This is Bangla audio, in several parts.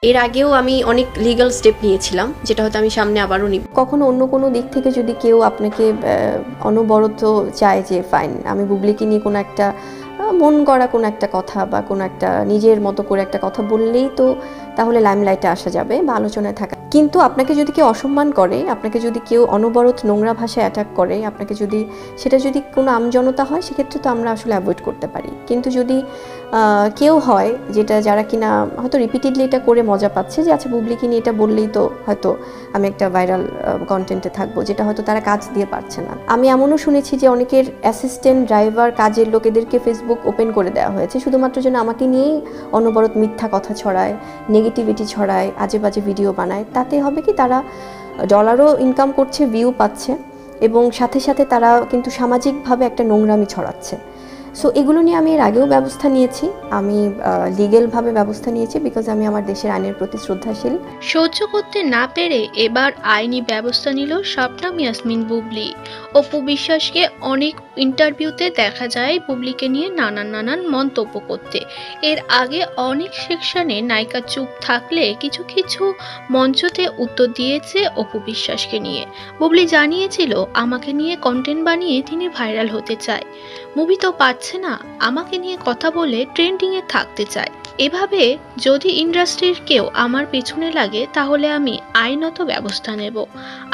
এর আগেও আমি অনেক লিগ্যাল স্টেপ নিয়েছিলাম, যেটা হয়তো আমি সামনে আবারও নিব। কখনো অন্য কোনো দিক থেকে যদি কেউ আপনাকে অনবরত চায় যে ফাইন আমি বুবলিকে নিয়ে কোনো একটা মন গড়া কোনো একটা কথা বা কোনো একটা নিজের মতো করে একটা কথা বললেই তো তাহলে লাইমলাইটে আসা যাবে বা আলোচনায় থাকা, কিন্তু আপনাকে যদি কেউ অসম্মান করে, আপনাকে যদি কেউ অনবরত নোংরা ভাষায় অ্যাটাক করে, আপনাকে যদি সেটা যদি কোনো আমজনতা হয় সেক্ষেত্রে তো আমরা আসলে অ্যাভয়েড করতে পারি। কিন্তু যদি কেউ হয় যেটা যারা কিনা হয়তো রিপিটেডলি এটা করে মজা পাচ্ছে যে আচ্ছা বুবলিকে নিয়ে এটা বললেই তো হয়তো আমি একটা ভাইরাল কন্টেন্টে থাকবো, যেটা হয়তো তারা কাজ দিয়ে পারছে না। আমি এমনও শুনেছি যে অনেকের অ্যাসিস্ট্যান্ট, ড্রাইভার, কাজের লোকেদেরকে ফেসবুক ওপেন করে দেওয়া হয়েছে শুধুমাত্র যেন আমাকে নিয়েই অনবরত মিথ্যা কথা ছড়ায়, নেগেটিভিটি ছড়ায়, আজে বাজে ভিডিও বানায়। তাতে হবে কি তারা ডলারও ইনকাম করছে, ভিউ পাচ্ছে এবং সাথে সাথে তারা কিন্তু সামাজিকভাবে একটা নোংরামি ছড়াচ্ছে। সো এগুলো নিয়ে আমি এর আগেও ব্যবস্থা নিয়েছি, আমি লিগ্যালভাবে ব্যবস্থা নিয়েছি, বিকজ আমি আমার দেশের আইনের প্রতি শ্রদ্ধাশীল। সহ্য করতে না পেরে এবার আইনি ব্যবস্থা নিল শবনম ইয়াসমিন বুবলি। অপু বিশ্বাসকে অনেক ইন্টারভিউতে দেখা যায় বুবলিকে নিয়ে নানান মন্তব্য করতে। এর আগে অনেক সেকশনে নায়িকা চুপ থাকলে কিছু কিছু মঞ্চতে উত্তর দিয়েছে অপু বিশ্বাসকে নিয়ে। বুবলি জানিয়েছিল আমাকে নিয়ে কন্টেন্ট বানিয়ে তিনি ভাইরাল হতে চায়, মুভি তো পাচ্ছে না, আমাকে নিয়ে কথা বলে ট্রেন্ডিংয়ে থাকতে চায়। এভাবে যদি ইন্ডাস্ট্রির কেউ আমার পেছনে লাগে তাহলে আমি আইনত ব্যবস্থা নেব।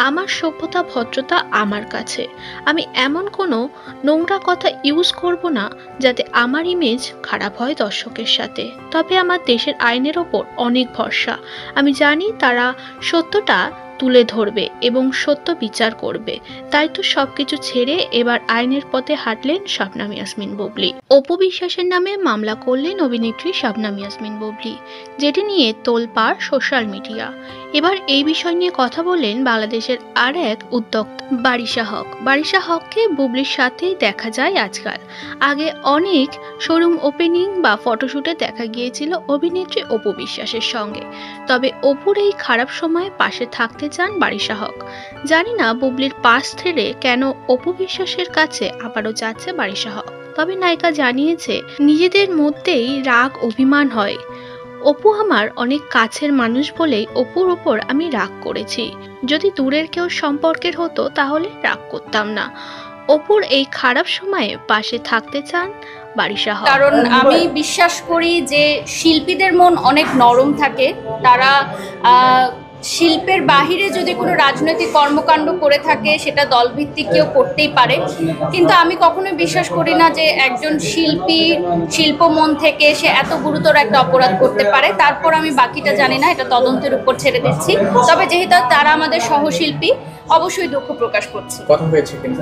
আমার সভ্যতা ভদ্রতা আমার কাছে, আমি এমন কোনো নোংরা কথা ইউজ করব না যাতে আমার ইমেজ খারাপ হয় দর্শকের সাথে। তবে আমার দেশের আইনের ওপর অনেক ভরসা, আমি জানি তারা সত্যটা তুলে ধরবে এবং সত্য বিচার করবে। তাই তো সবকিছু ছেড়ে এবার আইনের পথে হাঁটলেন শবনম ইয়াসমিন বুবলি। অপু বিশ্বাসের নামে মামলা করলেন অভিনেত্রী শবনম ইয়াসমিন বুবলি, যেটি নিয়ে তোলপাড় সোশ্যাল মিডিয়া। এবার এই বিষয় নিয়ে কথা বললেন বাংলাদেশের আর এক উদ্যোক্তা বারিশা হক। বারিশা হককে বুবলির সাথেই দেখা যায় আজকাল। আগে অনেক শোরুম ওপেনিং বা ফটোশুটে দেখা গিয়েছিল অভিনেত্রী অপু বিশ্বাসের সঙ্গে। তবে অপুর এই খারাপ সময়ে পাশে থাকতে চান বারিশা হক। জানি না বুবলির পাশ ছেড়ে কেন অপু বিশ্বাসের কাছে আবারও যাচ্ছে বারিশা হক। তবে নায়িকা জানিয়েছে নিজেদের মধ্যেই রাগ অভিমান হয়। অপু আমার অনেক কাছের মানুষ বলেই অপুর ওপর আমি রাগ করেছি, যদি দূরের কেউ সম্পর্কের হতো তাহলে রাগ করতাম না। অপুর এই খারাপ সময়ে পাশে থাকতে চান বারিশা হক। কারণ আমি বিশ্বাস করি যে শিল্পীদের মন অনেক নরম থাকে, তারা শিল্পের বাহিরে যদি কোনো রাজনৈতিক কর্মকাণ্ড করে থাকে সেটা দলভিত্তিক কেউ করতেই পারে, কিন্তু আমি কখনোই বিশ্বাস করি না যে একজন শিল্পী শিল্প মন থেকে সে এত গুরুতর একটা অপরাধ করতে পারে। তারপর আমি বাকিটা জানি না, এটা তদন্তের উপর ছেড়ে দিচ্ছি। তবে যেহেতু তারা আমাদের সহশিল্পী, অবশ্যই দুঃখ প্রকাশ করছি। কথা হয়েছে কিন্তু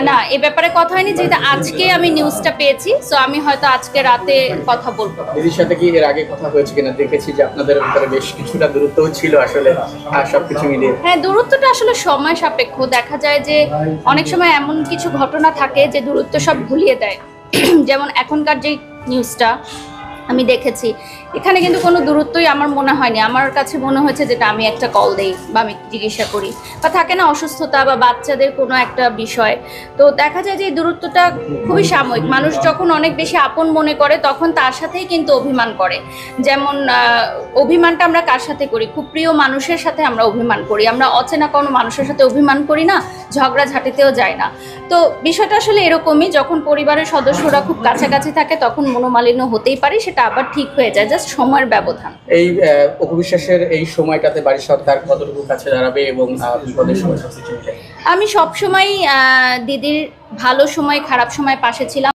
না, এ ব্যাপারে কথা হয়নি, যেহেতু আজকে আমি নিউজটা পেয়েছি, সো আমি হয়তো আজকে রাতে কথা বলবো। দিদির সাথে কি এর আগে কথা হয়েছে কিনা? দেখেছি যে আপনাদের ভিতরে বেশ কিছুটা দূরত্ব ছিল আসলে, আর সবকিছু মিলিয়ে। হ্যাঁ, দূরত্বটা আসলে সময় সাপেক্ষ। দেখা যায় যে অনেক সময় এমন কিছু ঘটনা থাকে যে দূরত্ব সব ভুলিয়ে দেয়। যেমন এখনকার যে নিউজটা আমি দেখেছি, এখানে কিন্তু কোনো দূরত্বই আমার মনে হয়নি। আমার কাছে মনে হয়েছে যেটা আমি একটা কল দেই বা আমি জিজ্ঞাসা করি, বা থাকে না অসুস্থতা বা বাচ্চাদের কোনো একটা বিষয়, তো দেখা যায় যে এই দূরত্বটা খুবই সাময়িক। মানুষ যখন অনেক বেশি আপন মনে করে তখন তার সাথেই কিন্তু অভিমান করে। যেমন অভিমানটা আমরা কার সাথে করি? খুব প্রিয় মানুষের সাথে আমরা অভিমান করি। আমরা অচেনা কোনো মানুষের সাথে অভিমান করি না, ঝগড়াঝাটিতেও যায় না। তো বিষয়টা আসলে এরকমই, যখন পরিবারের সদস্যরা খুব কাছাকাছি থাকে তখন মনোমালিন্য হতেই পারে, সেটা আবার ঠিক হয়ে যায়, জাস্ট সময়ের ব্যবধান। এই অপু বিশ্বাসের এই সময়টাতে বারিশা হক তার কতটুকু কাছে দাঁড়াবে এবং বিপদের সময়? আমি সবসময় দিদির ভালো সময় খারাপ সময় পাশে ছিলাম।